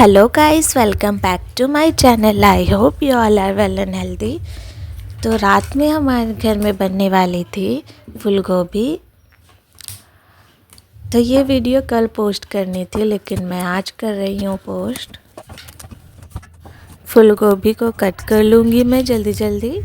Hello guys, welcome back to my channel. I hope you all are well and healthy. तो रात में हमारे घर में बनने वाली थी फूल गोभी। तो ये वीडियो कल पोस्ट करनी थी लेकिन मैं आज कर रही हूँ पोस्ट। फूल गोभी को कट कर लूँगी मैं जल्दी जल्दी।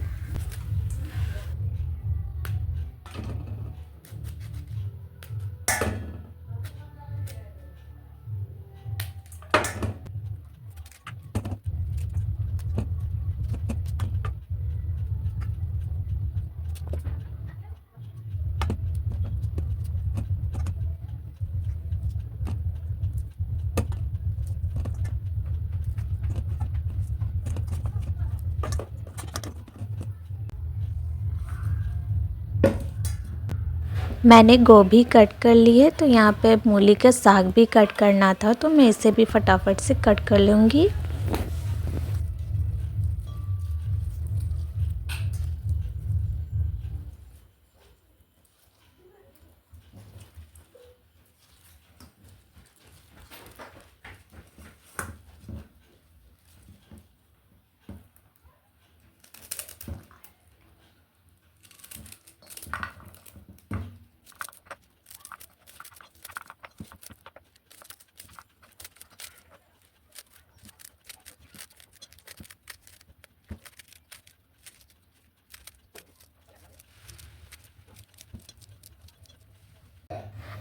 मैंने गोभी कट कर ली है, तो यहाँ पे मूली का साग भी कट करना था, तो मैं इसे भी फटाफट से कट कर लूँगी।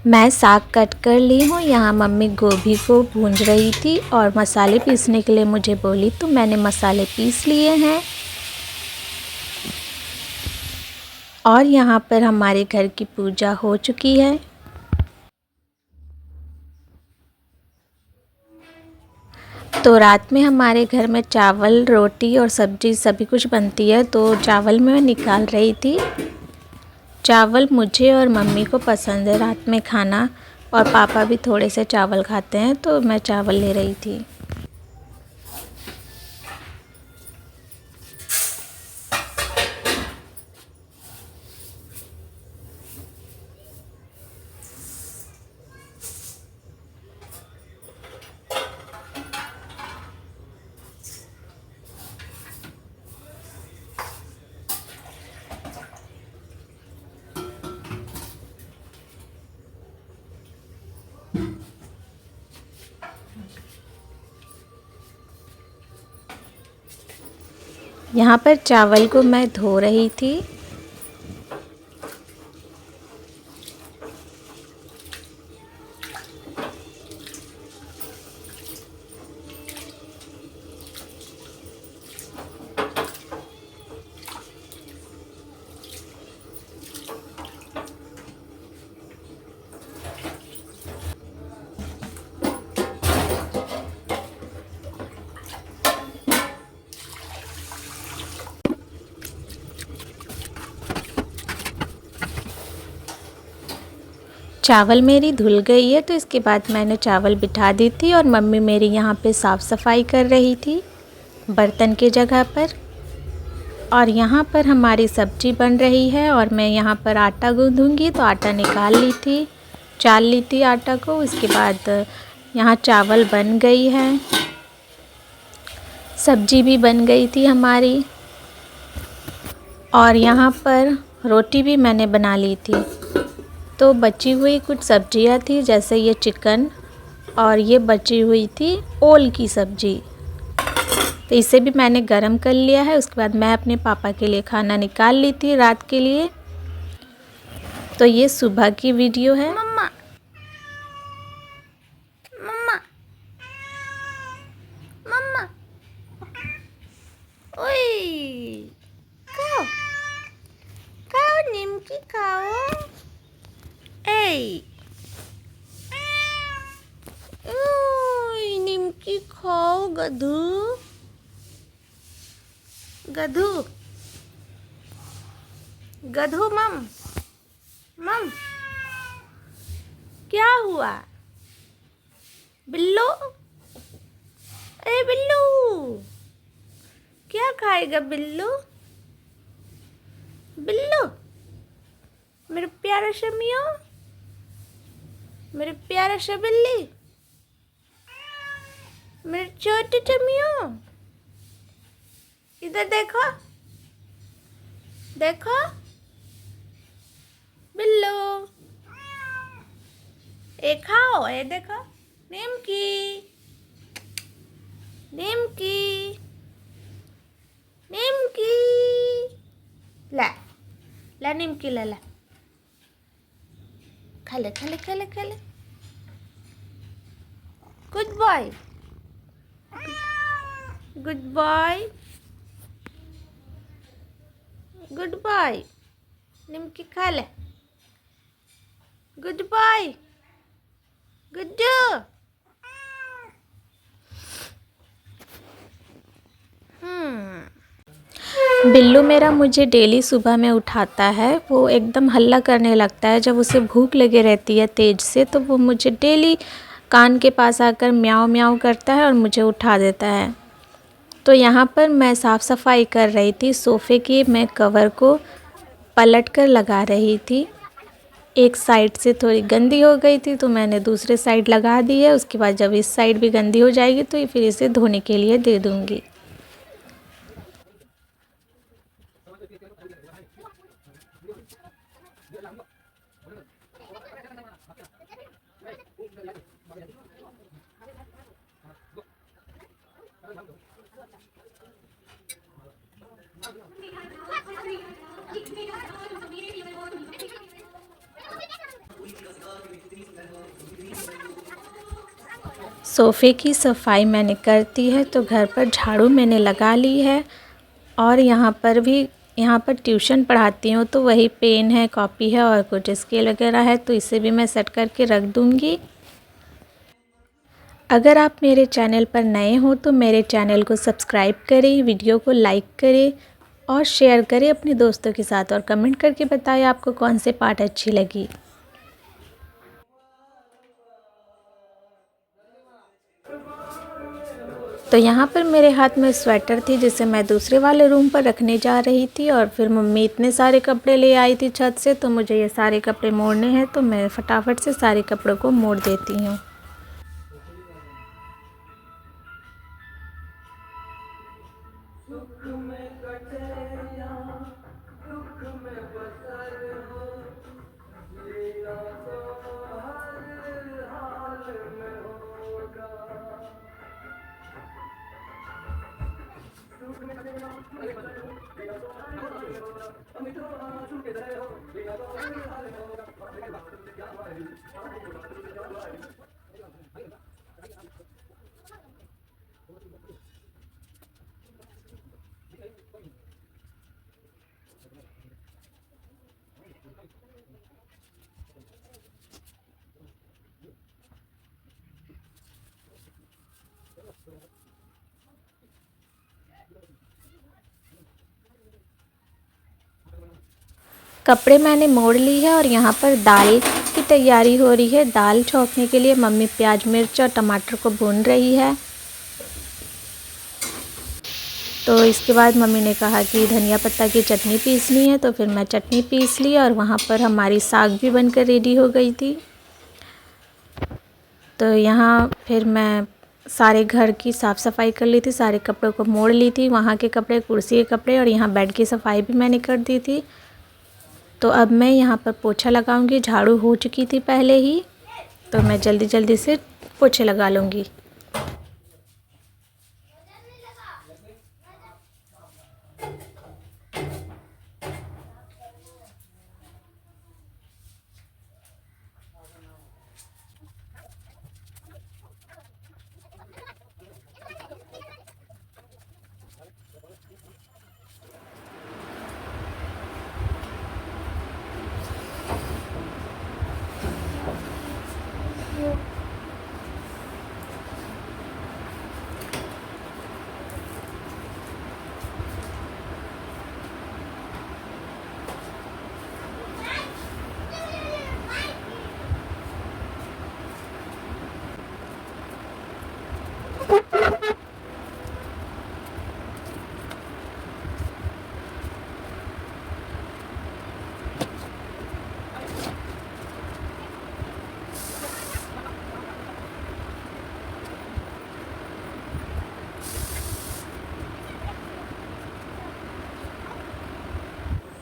मैं साग कट कर ली हूँ। यहाँ मम्मी गोभी को भूंज रही थी और मसाले पीसने के लिए मुझे बोली, तो मैंने मसाले पीस लिए हैं। और यहाँ पर हमारे घर की पूजा हो चुकी है। तो रात में हमारे घर में चावल, रोटी और सब्जी सभी कुछ बनती है, तो चावल मैं निकाल रही थी। चावल मुझे और मम्मी को पसंद है रात में खाना, और पापा भी थोड़े से चावल खाते हैं, तो मैं चावल ले रही थी। यहाँ पर चावल को मैं धो रही थी। चावल मेरी धुल गई है, तो इसके बाद मैंने चावल बिठा दी थी और मम्मी मेरी यहाँ पे साफ़ सफाई कर रही थी बर्तन के जगह पर। और यहाँ पर हमारी सब्जी बन रही है और मैं यहाँ पर आटा गूँधूँगी, तो आटा निकाल ली थी, चाल ली थी आटा को। इसके बाद यहाँ चावल बन गई है, सब्जी भी बन गई थी हमारी, और यहाँ पर रोटी भी मैंने बना ली थी। तो बची हुई कुछ सब्जियां थी, जैसे ये चिकन, और ये बची हुई थी ओल की सब्जी, तो इसे भी मैंने गरम कर लिया है। उसके बाद मैं अपने पापा के लिए खाना निकाल ली थी रात के लिए। तो ये सुबह की वीडियो है। मम्मा मम्मा मम्मा ओए, खाओ खाओ, निमकी खाओ। ए ओए, निमकी खाओ गधू गधू गधू। मम मम क्या हुआ बिल्लू? अरे बिल्लू, क्या खाएगा बिल्लू? बिल्लू मेरा प्यारा सा मियाँ, मेरे प्यारा सा बिल्ली, मेरे छोटे चमियो, इधर देखो, देखो बिल्लू, ये खाओ, ये देखो निमकी, निमकी, निमकी, ला ला निमकी ला ला, खा ले खा ले खा ले खा ले, good boy, good boy, good boy, निमकी खा ले, गुड बॉय, गुड्डू। बिल्लू मेरा मुझे डेली सुबह में उठाता है। वो एकदम हल्ला करने लगता है जब उसे भूख लगे रहती है तेज़ से, तो वो मुझे डेली कान के पास आकर म्याऊं म्याऊं करता है और मुझे उठा देता है। तो यहाँ पर मैं साफ़ सफाई कर रही थी सोफ़े की। मैं कवर को पलट कर लगा रही थी। एक साइड से थोड़ी गंदी हो गई थी तो मैंने दूसरे साइड लगा दी है। उसके बाद जब इस साइड भी गंदी हो जाएगी तो फिर इसे धोने के लिए दे दूँगी। सोफ़े की सफाई मैंने कर दी है तो घर पर झाड़ू मैंने लगा ली है। और यहाँ पर ट्यूशन पढ़ाती हूँ तो वही पेन है, कॉपी है और कुछ स्केल वगैरह है, तो इसे भी मैं सेट करके रख दूँगी। अगर आप मेरे चैनल पर नए हो तो मेरे चैनल को सब्सक्राइब करें, वीडियो को लाइक करें और शेयर करें अपने दोस्तों के साथ, और कमेंट करके बताएं आपको कौन से पार्ट अच्छी लगी। तो यहाँ पर मेरे हाथ में स्वेटर थी जिसे मैं दूसरे वाले रूम पर रखने जा रही थी, और फिर मम्मी इतने सारे कपड़े ले आई थी छत से, तो मुझे ये सारे कपड़े मोड़ने हैं, तो मैं फटाफट से सारे कपड़ों को मोड़ देती हूँ। कपड़े मैंने मोड़ ली है और यहाँ पर दाल की तैयारी हो रही है। दाल छौंकने के लिए मम्मी प्याज, मिर्च और टमाटर को भून रही है। तो इसके बाद मम्मी ने कहा कि धनिया पत्ता की चटनी पीसनी है, तो फिर मैं चटनी पीस ली और वहाँ पर हमारी साग भी बनकर रेडी हो गई थी। तो यहाँ फिर मैं सारे घर की साफ़ सफाई कर ली थी, सारे कपड़ों को मोड़ ली थी, वहाँ के कपड़े, कुर्सी के कपड़े, और यहाँ बेड की सफाई भी मैंने कर दी थी। तो अब मैं यहाँ पर पोछा लगाऊंगी। झाड़ू हो चुकी थी पहले ही, तो मैं जल्दी जल्दी से पोछे लगा लूँगी।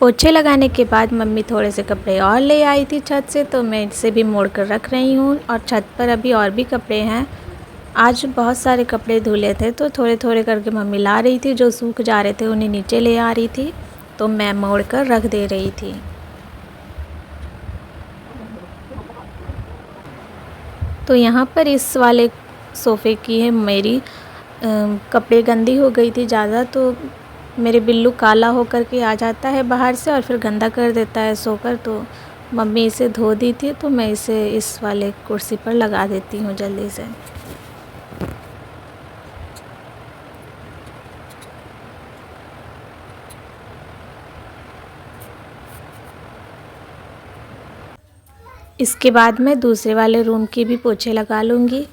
पोछे लगाने के बाद मम्मी थोड़े से कपड़े और ले आई थी छत से, तो मैं इसे भी मोड़ कर रख रही हूँ। और छत पर अभी और भी कपड़े हैं। आज बहुत सारे कपड़े धुले थे, तो थोड़े थोड़े करके मम्मी ला रही थी। जो सूख जा रहे थे उन्हें नीचे ले आ रही थी, तो मैं मोड़ कर रख दे रही थी। तो यहाँ पर इस वाले सोफ़े की है मेरी कपड़े गंदी हो गई थी ज़्यादा, तो मेरे बिल्लू काला होकर के आ जाता है बाहर से और फिर गंदा कर देता है सोकर। तो मम्मी इसे धो दी थी, तो मैं इसे इस वाले कुर्सी पर लगा देती हूँ जल्दी से। इसके बाद मैं दूसरे वाले रूम की भी पोछे लगा लूँगी।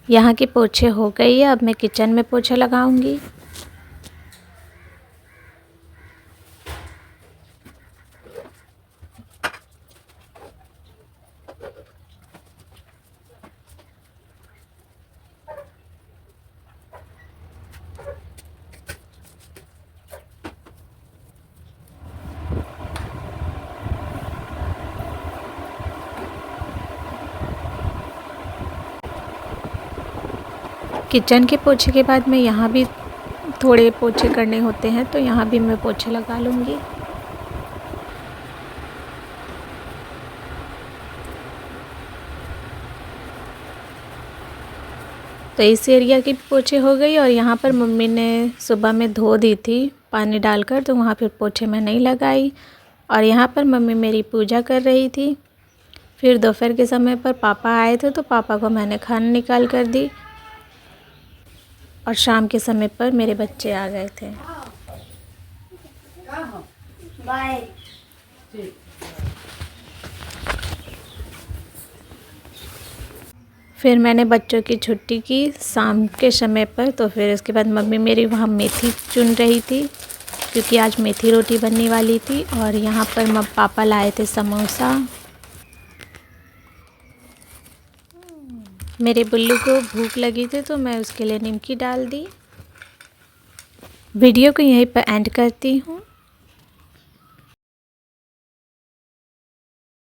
यहाँ के पोछे हो गई है, अब मैं किचन में पोछा लगाऊंगी। किचन के पोछे के बाद मैं यहाँ भी थोड़े पोछे करने होते हैं, तो यहाँ भी मैं पोछे लगा लूँगी। तो इस एरिया की पोछे हो गई। और यहाँ पर मम्मी ने सुबह में धो दी थी पानी डालकर, तो वहाँ फिर पोछे में नहीं लगाई। और यहाँ पर मम्मी मेरी पूजा कर रही थी। फिर दोपहर के समय पर पापा आए थे, तो पापा को मैंने खाना निकाल कर दी। और शाम के समय पर मेरे बच्चे आ गए थे। बाय। फिर मैंने बच्चों की छुट्टी की शाम के समय पर, तो फिर उसके बाद मम्मी मेरी वहाँ मेथी चुन रही थी, क्योंकि आज मेथी रोटी बनने वाली थी। और यहाँ पर पापा लाए थे समोसा। मेरे बिल्लू को भूख लगी थी, तो मैं उसके लिए निमकी डाल दी। वीडियो को यहीं पर एंड करती हूँ।